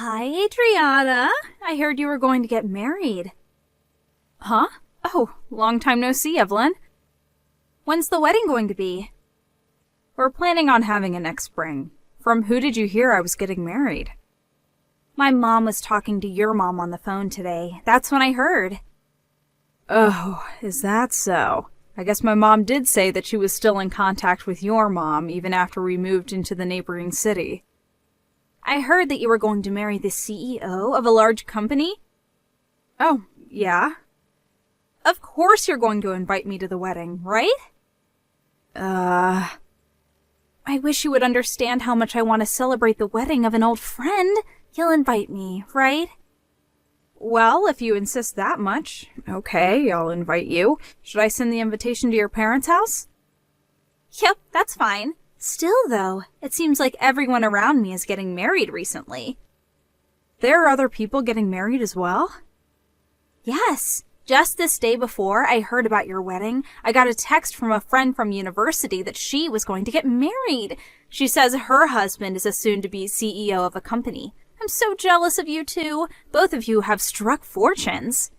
Hi, Adriana. I heard you were going to get married. Huh? Oh, long time no see, Evelyn. When's the wedding going to be? We're planning on having it next spring. From who did you hear I was getting married? My mom was talking to your mom on the phone today. That's when I heard. Oh, is that so? I guess my mom did say that she was still in contact with your mom even after we moved into the neighboring city. I heard that you were going to marry the CEO of a large company. Oh, yeah? Of course you're going to invite me to the wedding, right? I wish you would understand how much I want to celebrate the wedding of an old friend. You'll invite me, right? Well, if you insist that much, okay, I'll invite you. Should I send the invitation to your parents' house? Yep, that's fine. Still, though, it seems like everyone around me is getting married recently. There are other people getting married as well? Yes. Just this day before I heard about your wedding, I got a text from a friend from university that she was going to get married. She says her husband is a soon-to-be CEO of a company. I'm so jealous of you two. Both of you have struck fortunes.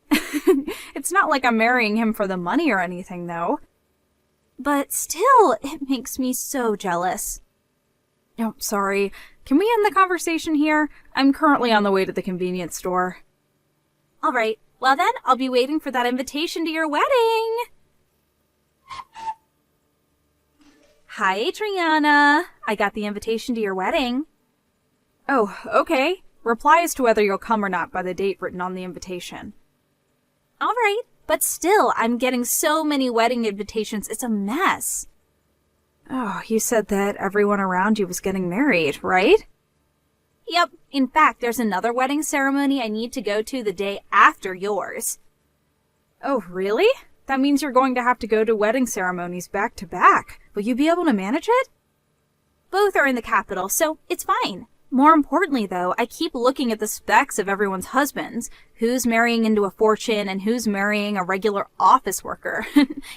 It's not like I'm marrying him for the money or anything, though. But still, it makes me so jealous. Oh, sorry. Can we end the conversation here? I'm currently on the way to the convenience store. All right. Well then, I'll be waiting for that invitation to your wedding. Hi, Adriana. I got the invitation to your wedding. Oh, okay. Reply as to whether you'll come or not by the date written on the invitation. All right, but still, I'm getting so many wedding invitations, it's a mess. Oh, you said that everyone around you was getting married, right? Yep. In fact, there's another wedding ceremony I need to go to the day after yours. Oh, really? That means you're going to have to go to wedding ceremonies back to back. Will you be able to manage it? Both are in the capital, so it's fine. More importantly, though, I keep looking at the specs of everyone's husbands. Who's marrying into a fortune and who's marrying a regular office worker.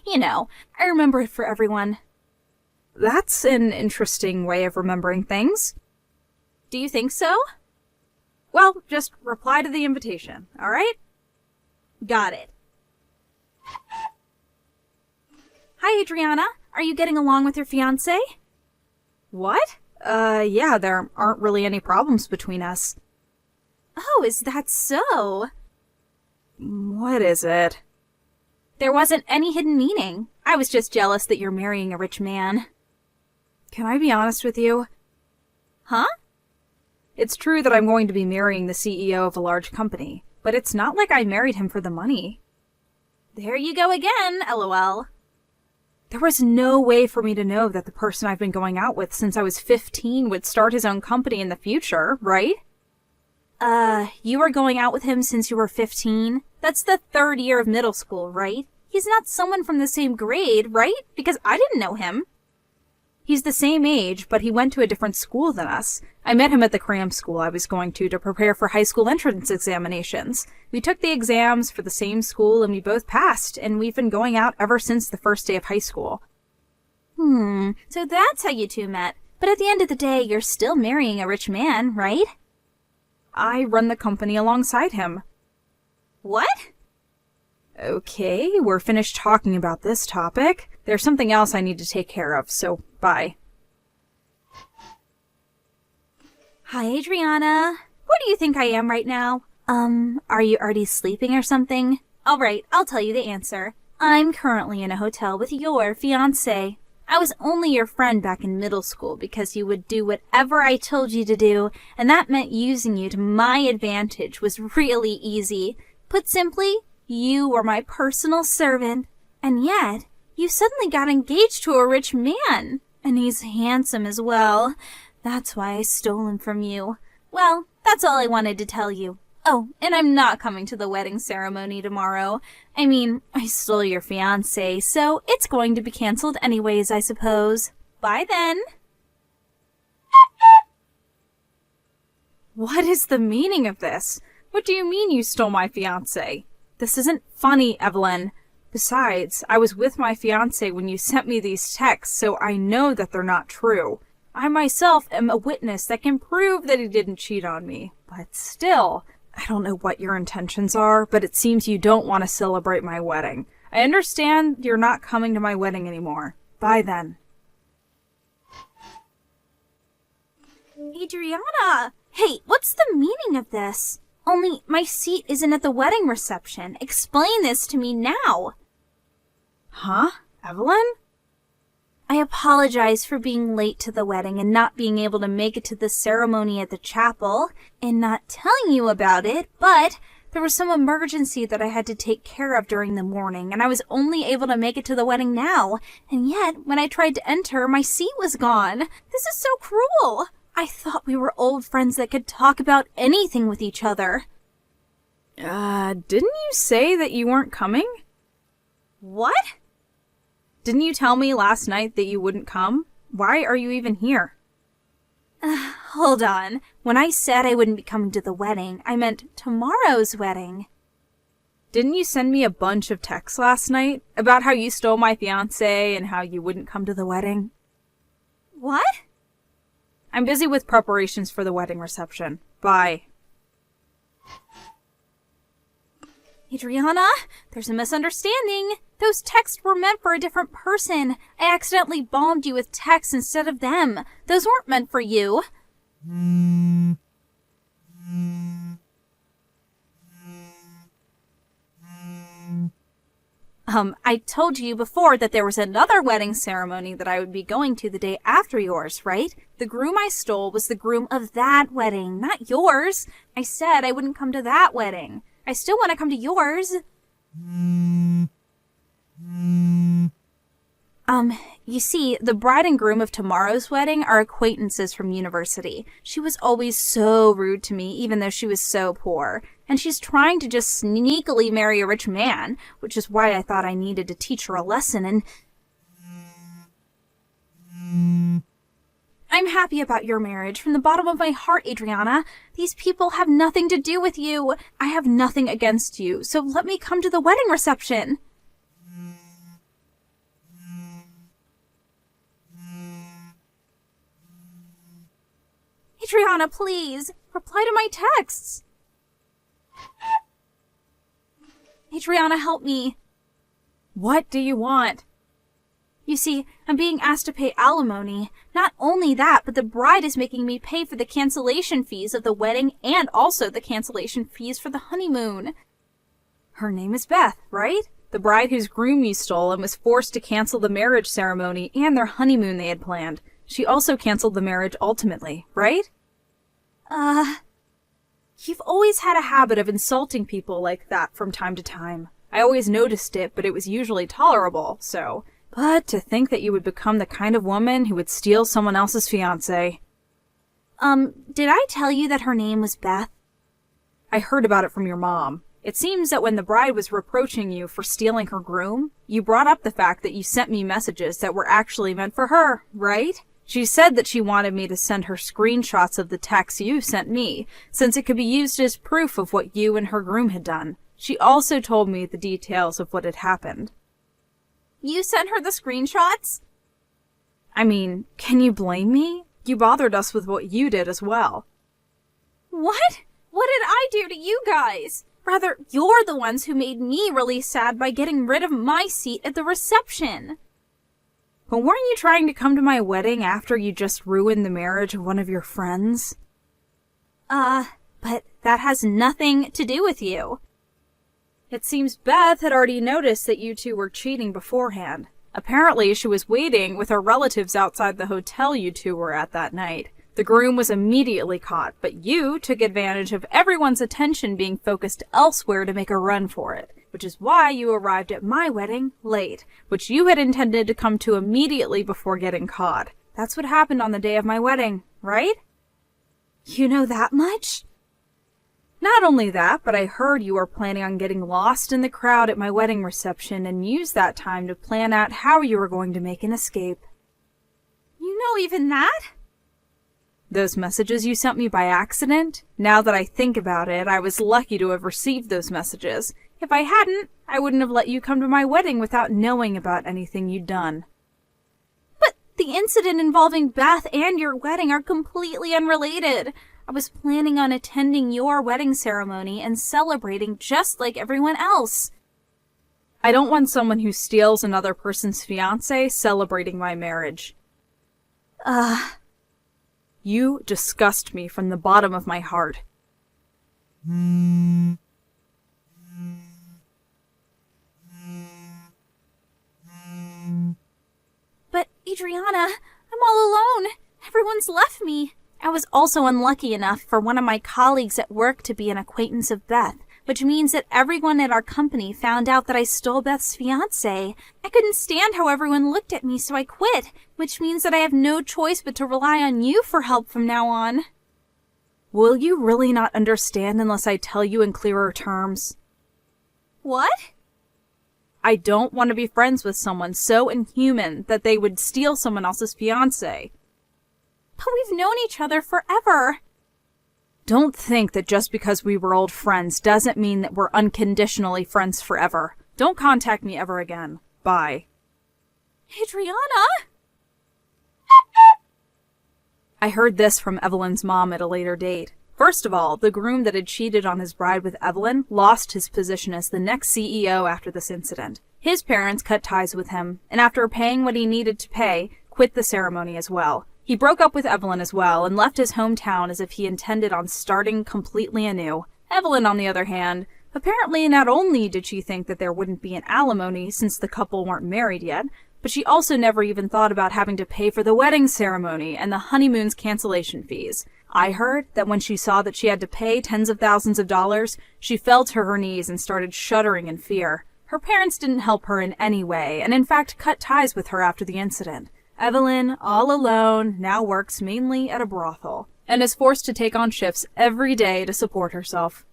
You know, I remember it for everyone. That's an interesting way of remembering things. Do you think so? Well, just reply to the invitation, all right? Got it. Hi, Adriana. Are you getting along with your fiancé? What? Yeah, there aren't really any problems between us. Oh, is that so? What is it? There wasn't any hidden meaning. I was just jealous that you're marrying a rich man. Can I be honest with you? Huh? It's true that I'm going to be marrying the CEO of a large company, but it's not like I married him for the money. There you go again, LOL. There was no way for me to know that the person I've been going out with since I was 15 would start his own company in the future, right? You were going out with him since you were 15? That's the third year of middle school, right? He's not someone from the same grade, right? Because I didn't know him. He's the same age, but he went to a different school than us. I met him at the cram school I was going to prepare for high school entrance examinations. We took the exams for the same school and we both passed, and we've been going out ever since the first day of high school. So that's how you two met. But at the end of the day, you're still marrying a rich man, right? I run the company alongside him. What? Okay, we're finished talking about this topic. There's something else I need to take care of, so bye. Hi, Adriana. Where do you think I am right now? Are you already sleeping or something? All right, I'll tell you the answer. I'm currently in a hotel with your fiancé. I was only your friend back in middle school because you would do whatever I told you to do, and that meant using you to my advantage was really easy. Put simply, you were my personal servant, and yet you suddenly got engaged to a rich man, and he's handsome as well. That's why I stole him from you. Well, that's all I wanted to tell you. Oh, and I'm not coming to the wedding ceremony tomorrow. I mean, I stole your fiancé, so it's going to be canceled anyways, I suppose. Bye then. What is the meaning of this? What do you mean you stole my fiancé? This isn't funny, Evelyn. Besides, I was with my fiancé when you sent me these texts, so I know that they're not true. I myself am a witness that can prove that he didn't cheat on me. But still, I don't know what your intentions are, but it seems you don't want to celebrate my wedding. I understand you're not coming to my wedding anymore. Bye then. Adriana! Hey, what's the meaning of this? Only my seat isn't at the wedding reception. Explain this to me now. Huh? Evelyn? I apologize for being late to the wedding and not being able to make it to the ceremony at the chapel and not telling you about it, but there was some emergency that I had to take care of during the morning, and I was only able to make it to the wedding now. And yet, when I tried to enter, my seat was gone. This is so cruel. I thought we were old friends that could talk about anything with each other. Didn't you say that you weren't coming? What? Didn't you tell me last night that you wouldn't come? Why are you even here? Hold on. When I said I wouldn't be coming to the wedding, I meant tomorrow's wedding. Didn't you send me a bunch of texts last night about how you stole my fiancé and how you wouldn't come to the wedding? What? I'm busy with preparations for the wedding reception. Bye. Adriana, there's a misunderstanding. Those texts were meant for a different person. I accidentally bombed you with texts instead of them. Those weren't meant for you. I told you before that there was another wedding ceremony that I would be going to the day after yours, right? The groom I stole was the groom of that wedding, not yours. I said I wouldn't come to that wedding. I still want to come to yours. You see, the bride and groom of tomorrow's wedding are acquaintances from university. She was always so rude to me, even though she was so poor. And she's trying to just sneakily marry a rich man, which is why I thought I needed to teach her a lesson, and I'm happy about your marriage from the bottom of my heart, Adriana. These people have nothing to do with you. I have nothing against you, so let me come to the wedding reception. Adriana, please, reply to my texts. Adriana, help me. What do you want? You see, I'm being asked to pay alimony. Not only that, but the bride is making me pay for the cancellation fees of the wedding and also the cancellation fees for the honeymoon. Her name is Beth, right? The bride whose groom you stole and was forced to cancel the marriage ceremony and their honeymoon they had planned. She also canceled the marriage ultimately, right? You've always had a habit of insulting people like that from time to time. I always noticed it, but it was usually tolerable, so... But to think that you would become the kind of woman who would steal someone else's fiancé. Did I tell you that her name was Beth? I heard about it from your mom. It seems that when the bride was reproaching you for stealing her groom, you brought up the fact that you sent me messages that were actually meant for her, right? She said that she wanted me to send her screenshots of the texts you sent me, since it could be used as proof of what you and her groom had done. She also told me the details of what had happened. You sent her the screenshots? I mean, can you blame me? You bothered us with what you did as well. What? What did I do to you guys? Rather, you're the ones who made me really sad by getting rid of my seat at the reception. But weren't you trying to come to my wedding after you just ruined the marriage of one of your friends? But that has nothing to do with you. It seems Beth had already noticed that you two were cheating beforehand. Apparently, she was waiting with her relatives outside the hotel you two were at that night. The groom was immediately caught, but you took advantage of everyone's attention being focused elsewhere to make a run for it, which is why you arrived at my wedding late, which you had intended to come to immediately before getting caught. That's what happened on the day of my wedding, right? You know that much? Not only that, but I heard you were planning on getting lost in the crowd at my wedding reception and use that time to plan out how you were going to make an escape. You know even that? Those messages you sent me by accident? Now that I think about it, I was lucky to have received those messages. If I hadn't, I wouldn't have let you come to my wedding without knowing about anything you'd done. But The incident involving Beth and your wedding are completely unrelated. I was planning on attending your wedding ceremony and celebrating just like everyone else. I don't want someone who steals another person's fiancé celebrating my marriage. You disgust me from the bottom of my heart. But, Adriana, I'm all alone. Everyone's left me. I was also unlucky enough for one of my colleagues at work to be an acquaintance of Beth, which means that everyone at our company found out that I stole Beth's fiancé. I couldn't stand how everyone looked at me, so I quit, which means that I have no choice but to rely on you for help from now on. Will you really not understand unless I tell you in clearer terms? What? I don't want to be friends with someone so inhuman that they would steal someone else's fiancé. But we've known each other forever. Don't think that just because we were old friends doesn't mean that we're unconditionally friends forever. Don't contact me ever again. Bye. Adriana? I heard this from Evelyn's mom at a later date. First of all, the groom that had cheated on his bride with Evelyn lost his position as the next CEO after this incident. His parents cut ties with him, and after paying what he needed to pay, quit the ceremony as well. He broke up with Evelyn as well and left his hometown as if he intended on starting completely anew. Evelyn, on the other hand, apparently not only did she think that there wouldn't be an alimony since the couple weren't married yet, but she also never even thought about having to pay for the wedding ceremony and the honeymoon's cancellation fees. I heard that when she saw that she had to pay tens of thousands of dollars, she fell to her knees and started shuddering in fear. Her parents didn't help her in any way, and in fact cut ties with her after the incident. Evelyn, all alone, now works mainly at a brothel, and is forced to take on shifts every day to support herself.